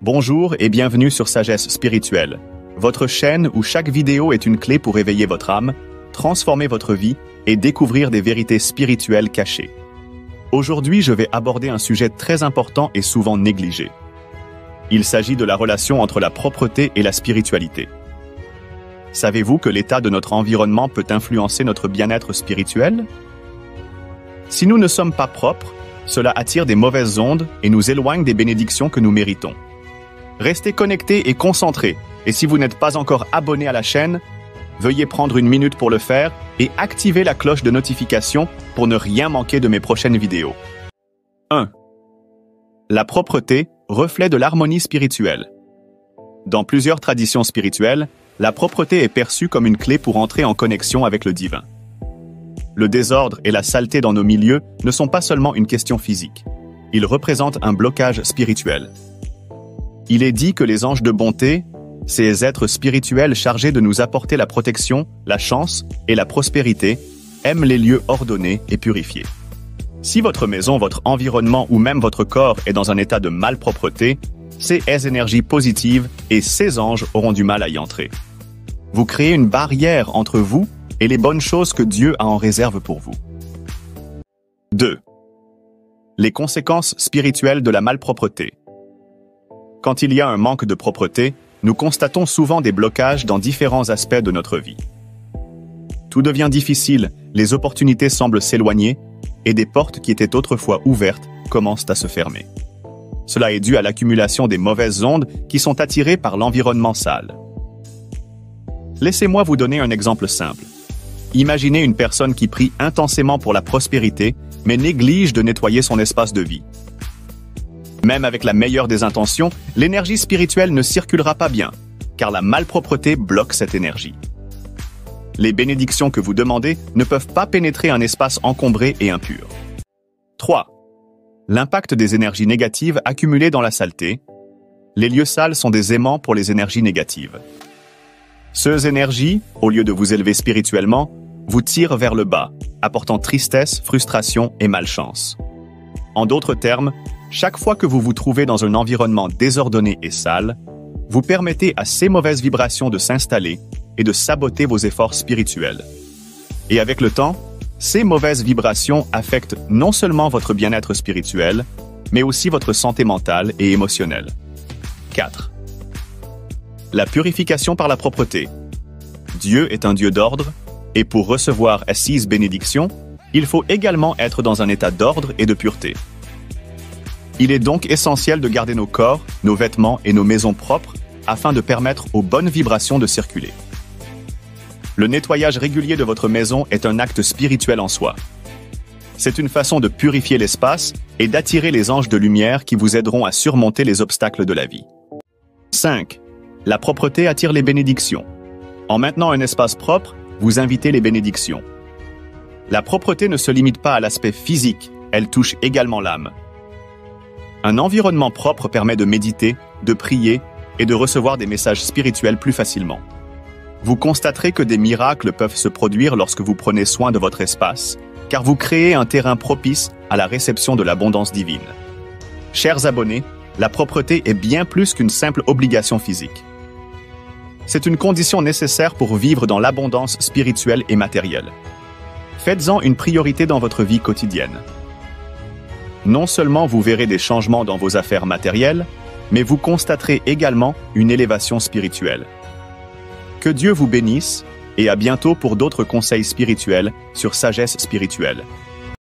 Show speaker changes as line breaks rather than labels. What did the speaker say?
Bonjour et bienvenue sur Sagesse Spirituelle, votre chaîne où chaque vidéo est une clé pour éveiller votre âme, transformer votre vie et découvrir des vérités spirituelles cachées. Aujourd'hui, je vais aborder un sujet très important et souvent négligé. Il s'agit de la relation entre la propreté et la spiritualité. Savez-vous que l'état de notre environnement peut influencer notre bien-être spirituel? Si nous ne sommes pas propres, cela attire des mauvaises ondes et nous éloigne des bénédictions que nous méritons. Restez connectés et concentrés, et si vous n'êtes pas encore abonné à la chaîne, veuillez prendre une minute pour le faire et activer la cloche de notification pour ne rien manquer de mes prochaines vidéos. 1. La propreté, reflet de l'harmonie spirituelle. Dans plusieurs traditions spirituelles, la propreté est perçue comme une clé pour entrer en connexion avec le divin. Le désordre et la saleté dans nos milieux ne sont pas seulement une question physique. Ils représentent un blocage spirituel. Il est dit que les anges de bonté, ces êtres spirituels chargés de nous apporter la protection, la chance et la prospérité, aiment les lieux ordonnés et purifiés. Si votre maison, votre environnement ou même votre corps est dans un état de malpropreté, ces énergies positives et ces anges auront du mal à y entrer. Vous créez une barrière entre vous et les bonnes choses que Dieu a en réserve pour vous. 2. Les conséquences spirituelles de la malpropreté. Quand il y a un manque de propreté, nous constatons souvent des blocages dans différents aspects de notre vie. Tout devient difficile, les opportunités semblent s'éloigner et des portes qui étaient autrefois ouvertes commencent à se fermer. Cela est dû à l'accumulation des mauvaises ondes qui sont attirées par l'environnement sale. Laissez-moi vous donner un exemple simple. Imaginez une personne qui prie intensément pour la prospérité, mais néglige de nettoyer son espace de vie. Même avec la meilleure des intentions, l'énergie spirituelle ne circulera pas bien, car la malpropreté bloque cette énergie. Les bénédictions que vous demandez ne peuvent pas pénétrer un espace encombré et impur. 3. L'impact des énergies négatives accumulées dans la saleté. Les lieux sales sont des aimants pour les énergies négatives. Ces énergies, au lieu de vous élever spirituellement, vous tirent vers le bas, apportant tristesse, frustration et malchance. En d'autres termes, chaque fois que vous vous trouvez dans un environnement désordonné et sale, vous permettez à ces mauvaises vibrations de s'installer et de saboter vos efforts spirituels. Et avec le temps, ces mauvaises vibrations affectent non seulement votre bien-être spirituel, mais aussi votre santé mentale et émotionnelle. 4. La purification par la propreté. Dieu est un Dieu d'ordre, et pour recevoir ces bénédictions, il faut également être dans un état d'ordre et de pureté. Il est donc essentiel de garder nos corps, nos vêtements et nos maisons propres afin de permettre aux bonnes vibrations de circuler. Le nettoyage régulier de votre maison est un acte spirituel en soi. C'est une façon de purifier l'espace et d'attirer les anges de lumière qui vous aideront à surmonter les obstacles de la vie. 5. La propreté attire les bénédictions. En maintenant un espace propre, vous invitez les bénédictions. La propreté ne se limite pas à l'aspect physique, elle touche également l'âme. Un environnement propre permet de méditer, de prier et de recevoir des messages spirituels plus facilement. Vous constaterez que des miracles peuvent se produire lorsque vous prenez soin de votre espace, car vous créez un terrain propice à la réception de l'abondance divine. Chers abonnés, la propreté est bien plus qu'une simple obligation physique. C'est une condition nécessaire pour vivre dans l'abondance spirituelle et matérielle. Faites-en une priorité dans votre vie quotidienne. Non seulement vous verrez des changements dans vos affaires matérielles, mais vous constaterez également une élévation spirituelle. Que Dieu vous bénisse et à bientôt pour d'autres conseils spirituels sur Sagesse Spirituelle.